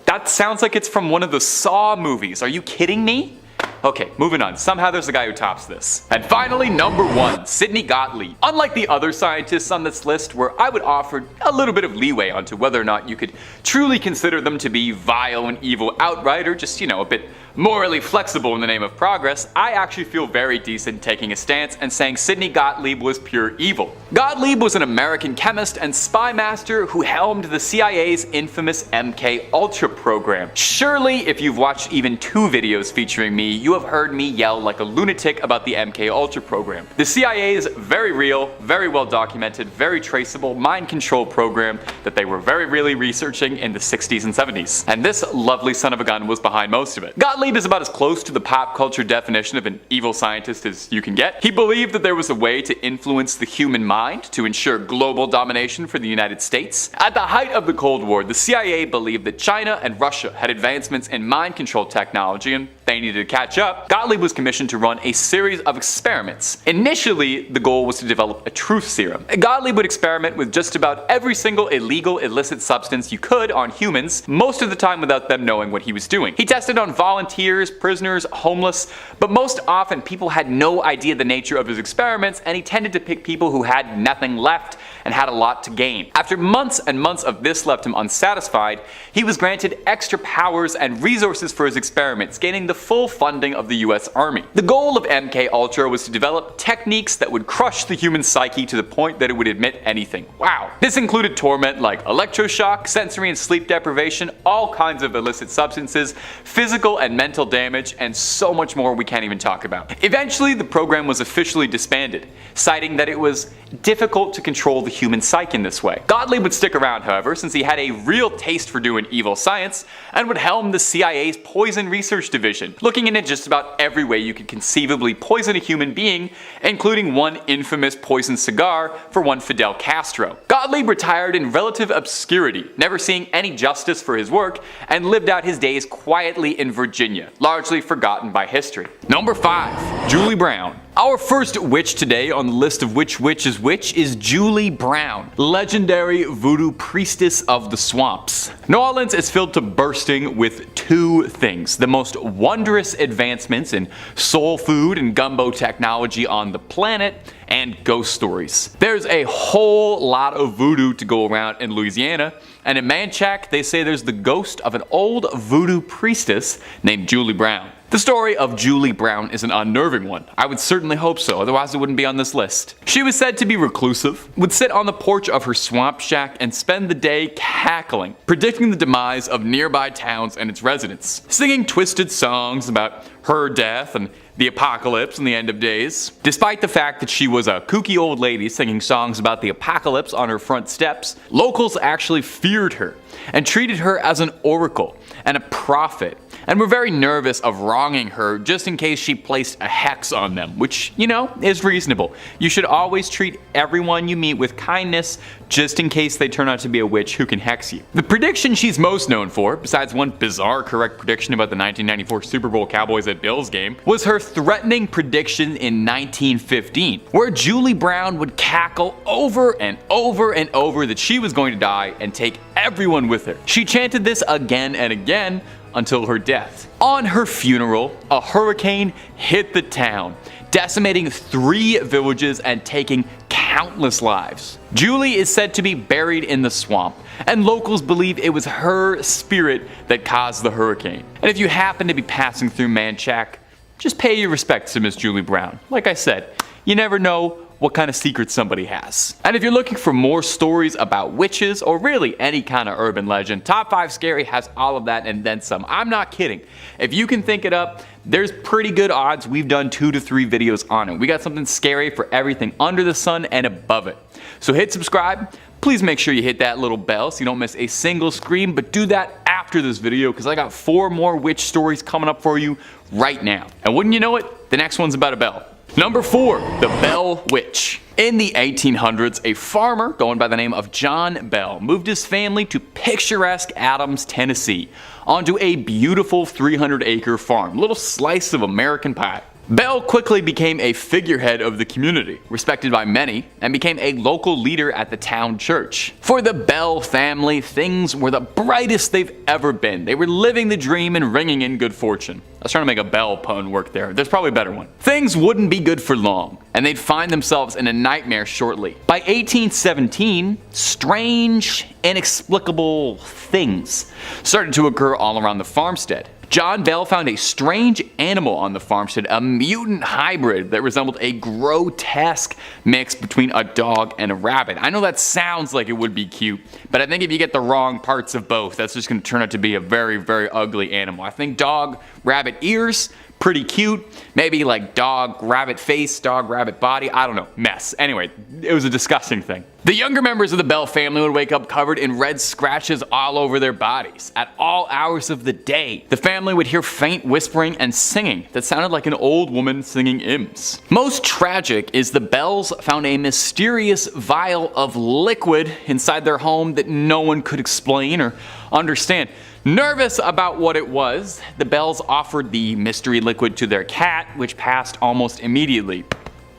That sounds like it's from one of the Saw movies. Are you kidding me? Okay, moving on. Somehow there's a guy who tops this. And finally, number 1, Sidney Gottlieb. Unlike the other scientists on this list, where I would offer a little bit of leeway onto whether or not you could truly consider them to be vile and evil outright, or just, a bit morally flexible in the name of progress, I actually feel very decent taking a stance and saying Sidney Gottlieb was pure evil. Gottlieb was an American chemist and spy master who helmed the CIA's infamous MK Ultra program. Surely, if you've watched even 2 videos featuring me, you have heard me yell like a lunatic about the MK Ultra program. The CIA's very real, very well documented, very traceable mind control program that they were very really researching in the 60s and 70s. And this lovely son of a gun was behind most of it. Gottlieb is about as close to the pop culture definition of an evil scientist as you can get. He believed that there was a way to influence the human mind to ensure global domination for the United States. At the height of the Cold War, the CIA believed that China and Russia had advancements in mind control technology and they needed to catch up. Gottlieb was commissioned to run a series of experiments. Initially, the goal was to develop a truth serum. Gottlieb would experiment with just about every single illegal illicit substance you could on humans, most of the time without them knowing what he was doing. He tested on volunteers, prisoners, homeless, but most often people had no idea the nature of his experiments, and he tended to pick people who had nothing left and had a lot to gain. After months and months of this left him unsatisfied, he was granted extra powers and resources for his experiments, gaining the full funding of the US Army. The goal of MK Ultra was to develop techniques that would crush the human psyche to the point that it would admit anything. Wow. This included torment like electroshock, sensory and sleep deprivation, all kinds of illicit substances, physical and mental damage, and so much more we can't even talk about. Eventually, the program was officially disbanded, citing that it was difficult to control the human psyche in this way. Gottlieb would stick around, however, since he had a real taste for doing evil science, and would helm the CIA's Poison Research Division, looking into just about every way you could conceivably poison a human being, including one infamous poisoned cigar for one Fidel Castro. Gottlieb retired in relative obscurity, never seeing any justice for his work, and lived out his days quietly in Virginia, largely forgotten by history. Number 5. Julie Brown. Our first witch today on the list of which witch is Julie Brown, legendary voodoo priestess of the swamps. New Orleans is filled to bursting with 2 things: the most wondrous advancements in soul food and gumbo technology on the planet, and ghost stories. There's a whole lot of voodoo to go around in Louisiana, and in Manchac they say there's the ghost of an old voodoo priestess named Julie Brown. The story of Julie Brown is an unnerving one. I would certainly hope so, otherwise it wouldn't be on this list. She was said to be reclusive, would sit on the porch of her swamp shack and spend the day cackling, predicting the demise of nearby towns and its residents, singing twisted songs about her death and the apocalypse and the end of days. Despite the fact that she was a kooky old lady singing songs about the apocalypse on her front steps, locals actually feared her and treated her as an oracle and a prophet, and were very nervous of wronging her just in case she placed a hex on them, which, is reasonable. You should always treat everyone you meet with kindness just in case they turn out to be a witch who can hex you. The prediction she's most known for, besides one bizarre correct prediction about the 1994 Super Bowl Cowboys at Bills game, was her threatening prediction in 1915, where Julie Brown would cackle over and over and over that she was going to die and take everyone with her. She chanted this again and again until her death. On her funeral, a hurricane hit the town, decimating 3 villages and taking countless lives. Julie is said to be buried in the swamp, and locals believe it was her spirit that caused the hurricane. And if you happen to be passing through Manchac, just pay your respects to Miss Julie Brown. Like I said, you never know what kind of secret somebody has. And if you're looking for more stories about witches, or really any kind of urban legend, Top 5 Scary has all of that and then some. I'm not kidding. If you can think it up, there's pretty good odds we've done 2 to 3 videos on it. We got something scary for everything under the sun and above it. So hit subscribe. Please make sure you hit that little bell so you don't miss a single scream, but do that after this video because I got 4 more witch stories coming up for you right now. And wouldn't you know it, the next one's about a bell. Number 4, the Bell Witch. In the 1800s, a farmer going by the name of John Bell moved his family to picturesque Adams, Tennessee, onto a beautiful 300-acre farm, little slice of American pie. Bell quickly became a figurehead of the community, respected by many, and became a local leader at the town church. For the Bell family, things were the brightest they've ever been. They were living the dream and ringing in good fortune. I was trying to make a Bell pun work there. There's probably a better one. Things wouldn't be good for long, and they'd find themselves in a nightmare shortly. By 1817, strange, inexplicable things started to occur all around the farmstead. John Bell found a strange animal on the farmstead, a mutant hybrid that resembled a grotesque mix between a dog and a rabbit. I know that sounds like it would be cute, but I think if you get the wrong parts of both, that's just going to turn out to be a very, very ugly animal. I think dog, rabbit ears, pretty cute. Maybe like dog, rabbit face, dog, rabbit body. I don't know. Mess. Anyway, it was a disgusting thing. The younger members of the Bell family would wake up covered in red scratches all over their bodies at all hours of the day. The family would hear faint whispering and singing that sounded like an old woman singing hymns. Most tragic is the Bells found a mysterious vial of liquid inside their home that no one could explain or understand. Nervous about what it was, the Bells offered the mystery liquid to their cat, which passed almost immediately.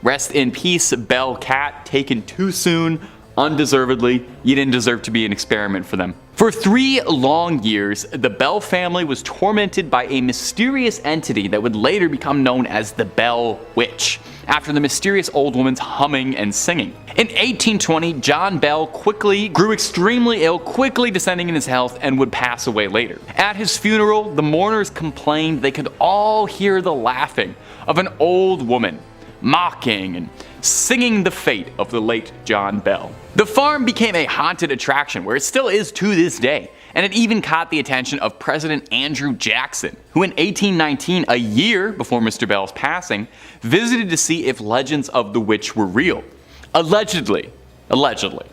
Rest in peace, Bell cat, taken too soon, undeservedly. You didn't deserve to be an experiment for them. For 3 long years, the Bell family was tormented by a mysterious entity that would later become known as the Blair Witch, after the mysterious old woman's humming and singing. In 1820, John Bell quickly grew extremely ill, quickly descending in his health, and would pass away later. At his funeral, the mourners complained they could all hear the laughing of an old woman, mocking and singing the fate of the late John Bell. The farm became a haunted attraction, where it still is to this day, and it even caught the attention of President Andrew Jackson, who in 1819, a year before Mr. Bell's passing, visited to see if legends of the witch were real. Allegedly.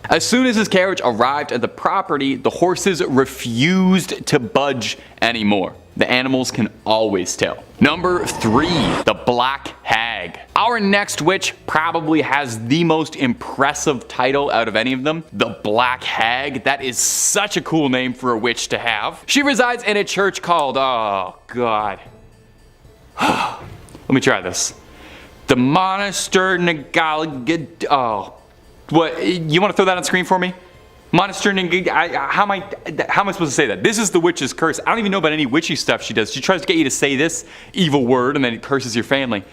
As soon as his carriage arrived at the property, the horses refused to budge anymore. The animals can always tell. Number 3, the Black Hag. Our next witch probably has the most impressive title out of any of them, the Black Hag. That is such a cool name for a witch to have. She resides in a church called, oh god. Let me try this. The Monastery. Oh. What, you want to throw that on screen for me? Monastery. How am I supposed to say that? This is the witch's curse. I don't even know about any witchy stuff she does. She tries to get you to say this evil word and then it curses your family.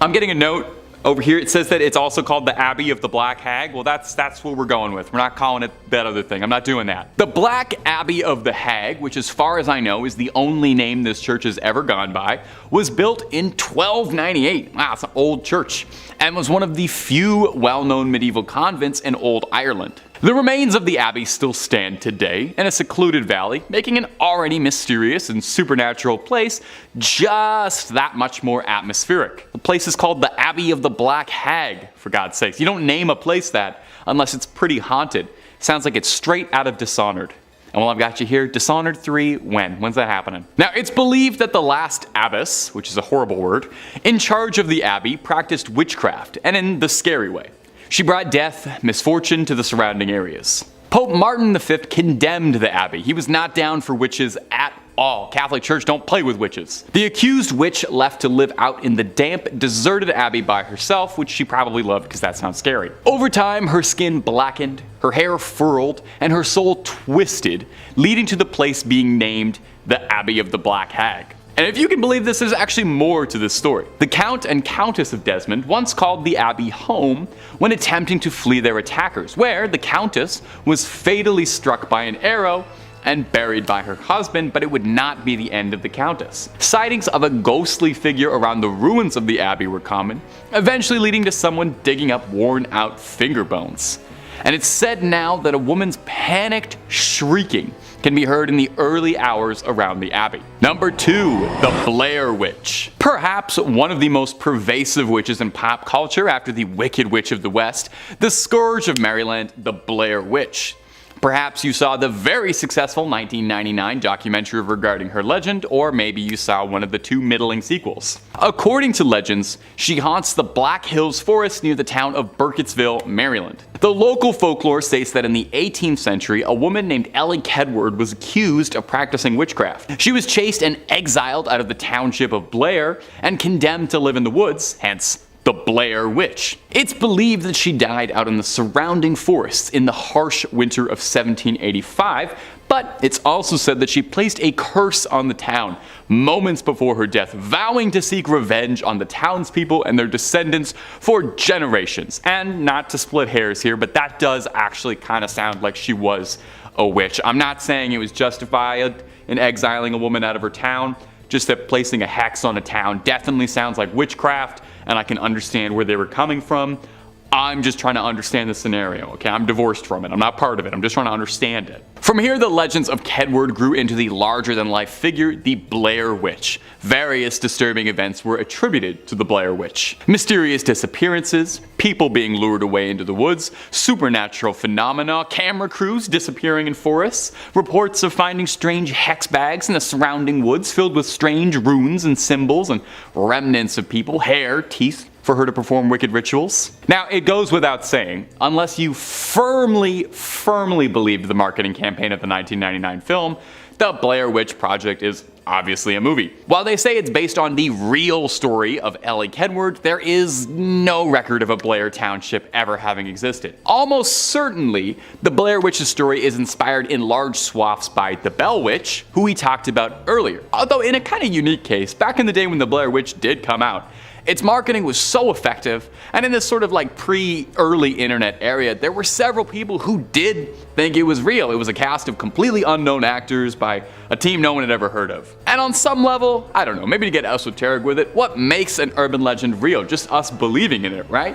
I'm getting a note over here. It says that it's also called the Abbey of the Black Hag. Well, that's what we're going with. We're not calling it that other thing. I'm not doing that. The Black Abbey of the Hag, which as far as I know is the only name this church has ever gone by, was built in 1298. Wow, it's an old church. And was one of the few well-known medieval convents in old Ireland. The remains of the abbey still stand today in a secluded valley, making an already mysterious and supernatural place just that much more atmospheric. The place is called the Abbey of the Black Hag, for God's sakes. You don't name a place that unless it's pretty haunted. Sounds like it's straight out of Dishonored. And while I've got you here, Dishonored 3, when? When's that happening? Now, it's believed that the last abbess, which is a horrible word, in charge of the abbey practiced witchcraft, and in the scary way. She brought death, misfortune to the surrounding areas. Pope Martin V condemned the abbey. He was not down for witches at all. Catholic Church don't play with witches. The accused witch left to live out in the damp, deserted abbey by herself, which she probably loved because that sounds scary. Over time, her skin blackened, her hair furled, and her soul twisted, leading to the place being named the Abbey of the Black Hag. And if you can believe this, there's actually more to this story. The Count and Countess of Desmond once called the abbey home when attempting to flee their attackers, where the Countess was fatally struck by an arrow and buried by her husband, but it would not be the end of the Countess. Sightings of a ghostly figure around the ruins of the abbey were common, eventually leading to someone digging up worn-out finger bones. And it's said now that a woman's panicked shrieking can be heard in the early hours around the abbey. Number 2, the Blair Witch. Perhaps one of the most pervasive witches in pop culture after the Wicked Witch of the West, the Scourge of Maryland, the Blair Witch. Perhaps you saw the very successful 1999 documentary regarding her legend, or maybe you saw one of the 2 middling sequels. According to legends, she haunts the Black Hills forest near the town of Berkowitz, Maryland. The local folklore states that in the 18th century, a woman named Ellie Kedward was accused of practicing witchcraft. She was chased and exiled out of the township of Blair and condemned to live in the woods, hence the Blair Witch. It's believed that she died out in the surrounding forests in the harsh winter of 1785, but it's also said that she placed a curse on the town moments before her death, vowing to seek revenge on the townspeople and their descendants for generations. And not to split hairs here, but that does actually kind of sound like she was a witch. I'm not saying it was justified in exiling a woman out of her town, just that placing a hex on a town definitely sounds like witchcraft, and I can understand where they were coming from. I'm just trying to understand the scenario, okay? I'm divorced from it. I'm not part of it. I'm just trying to understand it. From here, the legends of Kedward grew into the larger-than-life figure, the Blair Witch. Various disturbing events were attributed to the Blair Witch. Mysterious disappearances, people being lured away into the woods, supernatural phenomena, camera crews disappearing in forests, reports of finding strange hex bags in the surrounding woods filled with strange runes and symbols and remnants of people, hair, teeth, for her to perform wicked rituals. Now, it goes without saying, unless you firmly believed the marketing campaign of the 1999 film, the Blair Witch Project is obviously a movie. While they say it's based on the real story of Ellie Kedward, there is no record of a Blair Township ever having existed. Almost certainly, the Blair Witch's story is inspired in large swaths by the Bell Witch, who we talked about earlier. Although in a kind of unique case, back in the day when the Blair Witch did come out, its marketing was so effective, and in this sort of like pre-early internet area, there were several people who did think it was real. It was a cast of completely unknown actors by a team no one had ever heard of. And on some level, I don't know, maybe to get esoteric with it, what makes an urban legend real? Just us believing in it, right?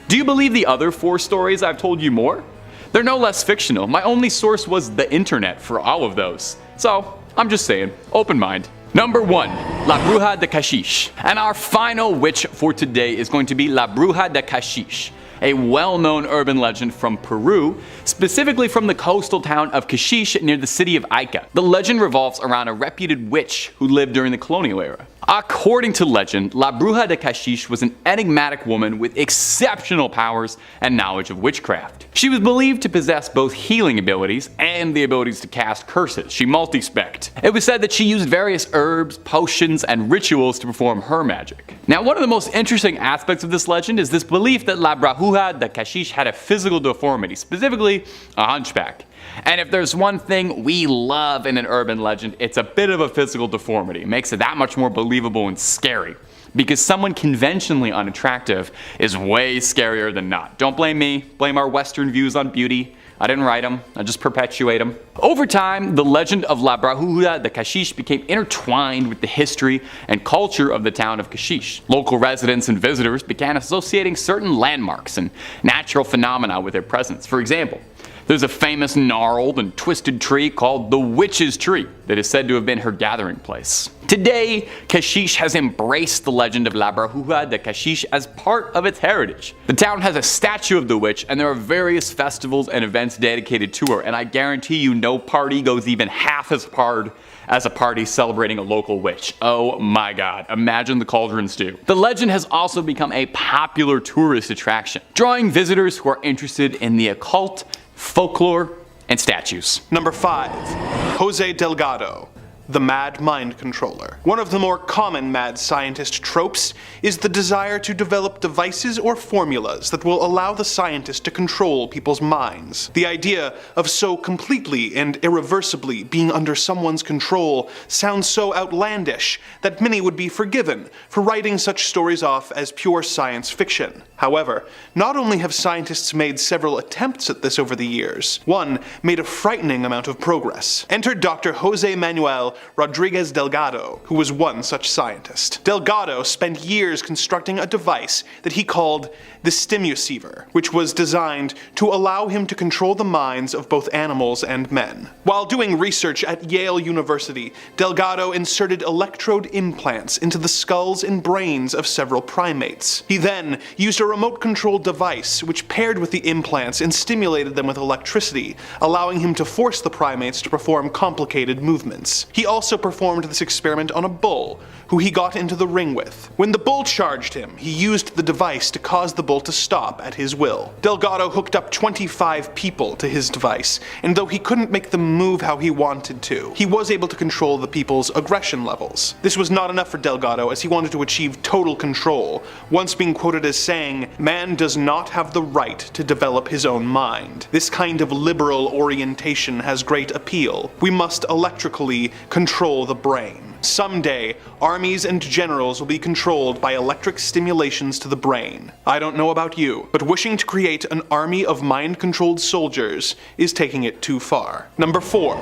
Do you believe the other 4 stories I've told you more? They're no less fictional. My only source was the internet for all of those. So, I'm just saying, open mind. Number 1, La Bruja de Cachiche. And our final witch for today is going to be La Bruja de Cachiche, a well-known urban legend from Peru, specifically from the coastal town of Cachiche near the city of Ica. The legend revolves around a reputed witch who lived during the colonial era. According to legend, La Bruja de Cachiche was an enigmatic woman with exceptional powers and knowledge of witchcraft. She was believed to possess both healing abilities and the abilities to cast curses. She multi-spec'd. It was said that she used various herbs, potions, and rituals to perform her magic. Now, one of the most interesting aspects of this legend is this belief that La Bruja de Cachiche had a physical deformity, specifically a hunchback. And if there's one thing we love in an urban legend, it's a bit of a physical deformity. It makes it that much more believable and scary. Because someone conventionally unattractive is way scarier than not. Don't blame me, blame our Western views on beauty. I didn't write them, I just perpetuate them. Over time, the legend of La Bruja de Cachiche became intertwined with the history and culture of the town of Cachiche. Local residents and visitors began associating certain landmarks and natural phenomena with their presence. For example, there's a famous gnarled and twisted tree called the Witch's Tree that is said to have been her gathering place. Today, Cachiche has embraced the legend of La Bruja de Cachiche as part of its heritage. The town has a statue of the witch, and there are various festivals and events dedicated to her, and I guarantee you no party goes even half as hard as a party celebrating a local witch. Oh my god, imagine the cauldron stew. The legend has also become a popular tourist attraction, drawing visitors who are interested in the occult, folklore, and statues. Number 5. Jose Delgado, the Mad Mind Controller. One of the more common mad scientist tropes is the desire to develop devices or formulas that will allow the scientist to control people's minds. The idea of so completely and irreversibly being under someone's control sounds so outlandish that many would be forgiven for writing such stories off as pure science fiction. However, not only have scientists made several attempts at this over the years, one made a frightening amount of progress. Enter Dr. Jose Manuel Rodriguez Delgado, who was one such scientist. Delgado spent years constructing a device that he called the stimuceiver, which was designed to allow him to control the minds of both animals and men. While doing research at Yale University, Delgado inserted electrode implants into the skulls and brains of several primates. He then used a remote-controlled device which paired with the implants and stimulated them with electricity, allowing him to force the primates to perform complicated movements. He also performed this experiment on a bull, who he got into the ring with. When the bull charged him, he used the device to cause the bull to stop at his will. Delgado hooked up 25 people to his device, and though he couldn't make them move how he wanted to, he was able to control the people's aggression levels. This was not enough for Delgado, as he wanted to achieve total control, once being quoted as saying, "Man does not have the right to develop his own mind. This kind of liberal orientation has great appeal. We must electrically control the brain. Someday, armies and generals will be controlled by electric stimulations to the brain. I don't know about you, but wishing to create an army of mind-controlled soldiers is taking it too far." Number 4.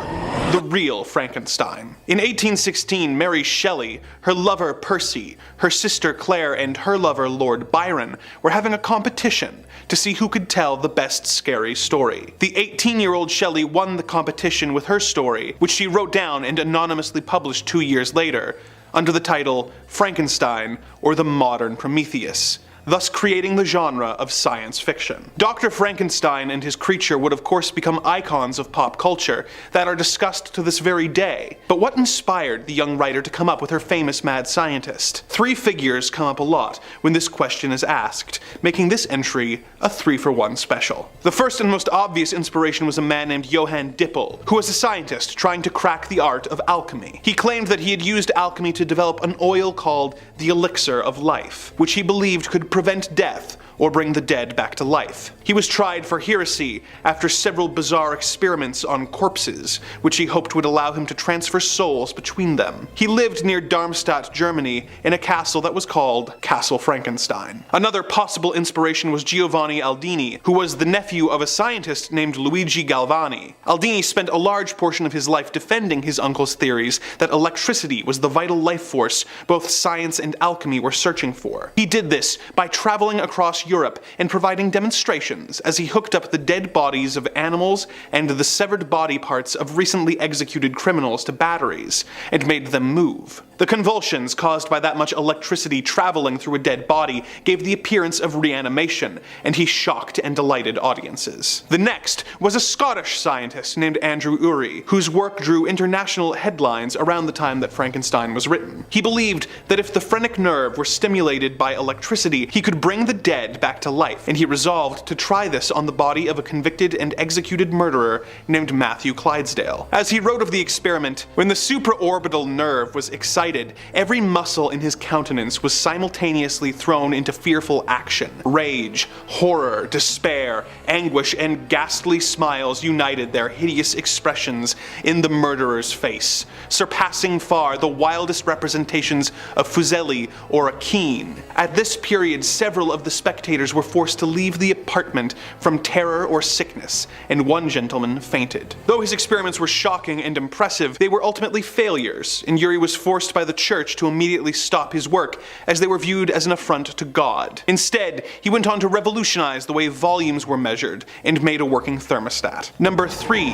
The real Frankenstein. In 1816, Mary Shelley, her lover Percy, her sister Claire, and her lover Lord Byron were having a competition to see who could tell the best scary story. The 18-year-old Shelley won the competition with her story, which she wrote down and anonymously published 2 years later, under the title Frankenstein or the Modern Prometheus, thus creating the genre of science fiction. Dr. Frankenstein and his creature would of course become icons of pop culture that are discussed to this very day. But what inspired the young writer to come up with her famous mad scientist? 3 figures come up a lot when this question is asked, making this entry a 3-for-1 special. The first and most obvious inspiration was a man named Johann Dippel, who was a scientist trying to crack the art of alchemy. He claimed that he had used alchemy to develop an oil called the elixir of life, which he believed could prevent death or bring the dead back to life. He was tried for heresy after several bizarre experiments on corpses, which he hoped would allow him to transfer souls between them. He lived near Darmstadt, Germany, in a castle that was called Castle Frankenstein. Another possible inspiration was Giovanni Aldini, who was the nephew of a scientist named Luigi Galvani. Aldini spent a large portion of his life defending his uncle's theories that electricity was the vital life force both science and alchemy were searching for. He did this by traveling across Europe and providing demonstrations as he hooked up the dead bodies of animals and the severed body parts of recently executed criminals to batteries and made them move. The convulsions caused by that much electricity traveling through a dead body gave the appearance of reanimation, and he shocked and delighted audiences. The next was a Scottish scientist named Andrew Urey, whose work drew international headlines around the time that Frankenstein was written. He believed that if the phrenic nerve were stimulated by electricity, he could bring the dead back to life, and he resolved to try this on the body of a convicted and executed murderer named Matthew Clydesdale. As he wrote of the experiment, when the supraorbital nerve was excited, every muscle in his countenance was simultaneously thrown into fearful action. Rage, horror, despair, anguish, and ghastly smiles united their hideous expressions in the murderer's face, surpassing far the wildest representations of Fuseli or a Keene. At this period, several of the spectators were forced to leave the apartment from terror or sickness, and one gentleman fainted. Though his experiments were shocking and impressive, they were ultimately failures, and Urey was forced by the church to immediately stop his work, as they were viewed as an affront to God. Instead, he went on to revolutionize the way volumes were measured, and made a working thermostat. Number 3.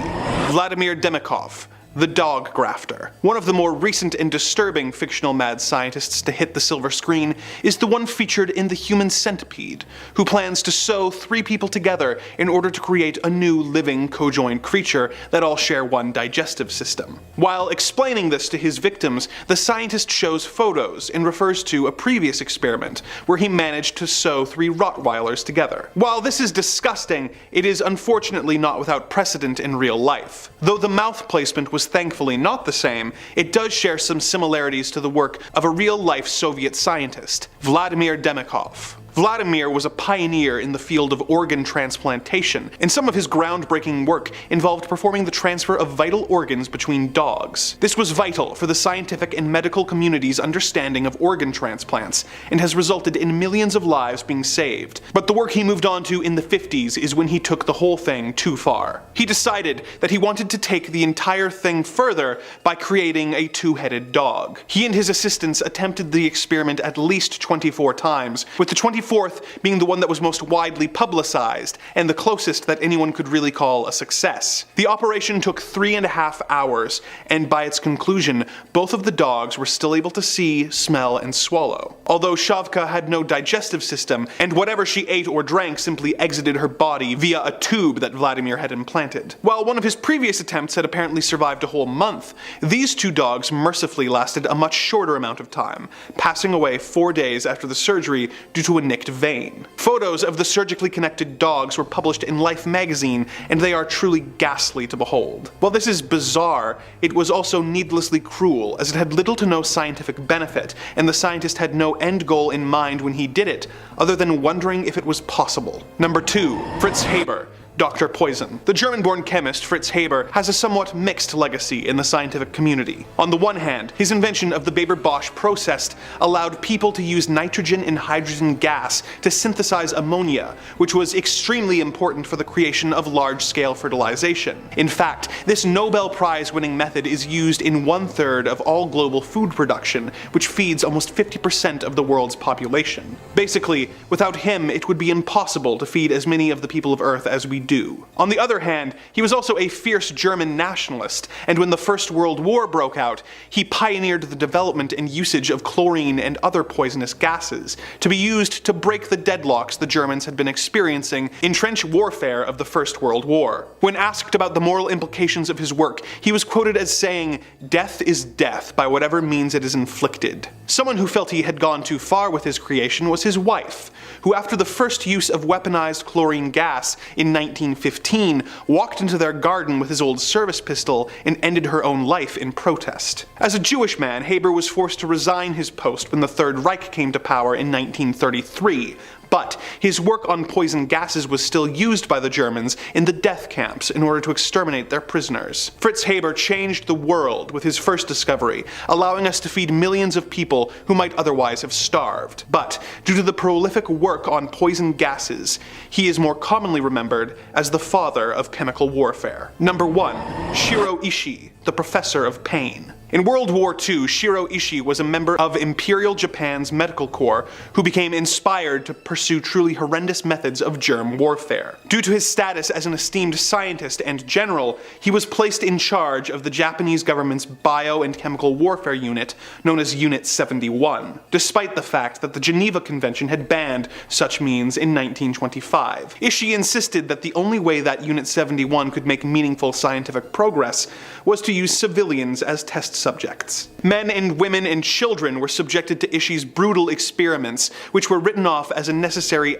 Vladimir Demikhov, the dog grafter. One of the more recent and disturbing fictional mad scientists to hit the silver screen is the one featured in The Human Centipede, who plans to sew 3 people together in order to create a new living co-joined creature that all share one digestive system. While explaining this to his victims, the scientist shows photos and refers to a previous experiment where he managed to sew 3 Rottweilers together. While this is disgusting, it is unfortunately not without precedent in real life. Though the mouth placement was thankfully not the same, it does share some similarities to the work of a real-life Soviet scientist, Vladimir Demikhov. Vladimir was a pioneer in the field of organ transplantation, and some of his groundbreaking work involved performing the transfer of vital organs between dogs. This was vital for the scientific and medical community's understanding of organ transplants, and has resulted in millions of lives being saved. But the work he moved on to in the 50s is when he took the whole thing too far. He decided that he wanted to take the entire thing further by creating a two-headed dog. He and his assistants attempted the experiment at least 24 times, with the 24th being the one that was most widely publicized, and the closest that anyone could really call a success. The operation took 3.5 hours, and by its conclusion, both of the dogs were still able to see, smell, and swallow. Although Shavka had no digestive system, and whatever she ate or drank simply exited her body via a tube that Vladimir had implanted. While one of his previous attempts had apparently survived a whole month, these two dogs mercifully lasted a much shorter amount of time, passing away 4 days after the surgery due to a nicked vein. Photos of the surgically connected dogs were published in Life magazine, and they are truly ghastly to behold. While this is bizarre, it was also needlessly cruel, as it had little to no scientific benefit, and the scientist had no end goal in mind when he did it, other than wondering if it was possible. Number 2. Fritz Haber, Dr. Poison. The German-born chemist Fritz Haber has a somewhat mixed legacy in the scientific community. On the one hand, his invention of the Weber-Bosch process allowed people to use nitrogen and hydrogen gas to synthesize ammonia, which was extremely important for the creation of large-scale fertilization. In fact, this Nobel Prize-winning method is used in 1/3 of all global food production, which feeds almost 50% of the world's population. Basically, without him, it would be impossible to feed as many of the people of Earth as we do. On the other hand, he was also a fierce German nationalist, and when the First World War broke out, he pioneered the development and usage of chlorine and other poisonous gases, to be used to break the deadlocks the Germans had been experiencing in trench warfare of the First World War. When asked about the moral implications of his work, he was quoted as saying, "Death is death by whatever means it is inflicted." Someone who felt he had gone too far with his creation was his wife, who after the first use of weaponized chlorine gas in 1915 walked into their garden with his old service pistol and ended her own life in protest. As a Jewish man, Haber was forced to resign his post when the Third Reich came to power in 1933. But his work on poison gases was still used by the Germans in the death camps in order to exterminate their prisoners. Fritz Haber changed the world with his first discovery, allowing us to feed millions of people who might otherwise have starved. But due to the prolific work on poison gases, he is more commonly remembered as the father of chemical warfare. Number 1. Shiro Ishii, the Professor of Pain. In World War II, Shiro Ishii was a member of Imperial Japan's medical corps who became inspired to pursue truly horrendous methods of germ warfare. Due to his status as an esteemed scientist and general, he was placed in charge of the Japanese government's bio and chemical warfare unit, known as Unit 71, despite the fact that the Geneva Convention had banned such means in 1925. Ishii insisted that the only way that Unit 71 could make meaningful scientific progress was to use civilians as test subjects. Men and women and children were subjected to Ishii's brutal experiments, which were written off as necessary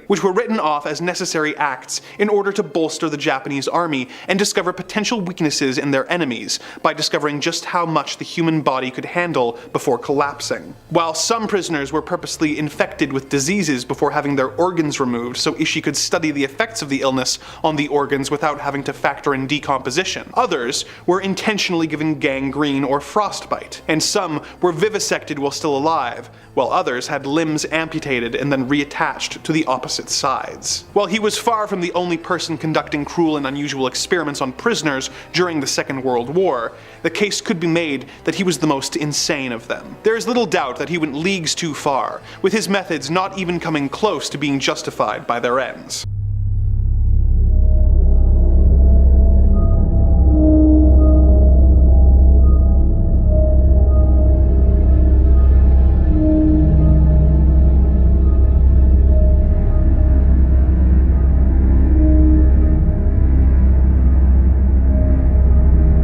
acts in order to bolster the Japanese army and discover potential weaknesses in their enemies by discovering just how much the human body could handle before collapsing. While some prisoners were purposely infected with diseases before having their organs removed so Ishii could study the effects of the illness on the organs without having to factor in decomposition, others were intentionally given gangrene or frostbite, and some were vivisected while still alive, while others had limbs amputated and then reattached to the opposite sides. While he was far from the only person conducting cruel and unusual experiments on prisoners during the Second World War, the case could be made that he was the most insane of them. There is little doubt that he went leagues too far, with his methods not even coming close to being justified by their ends.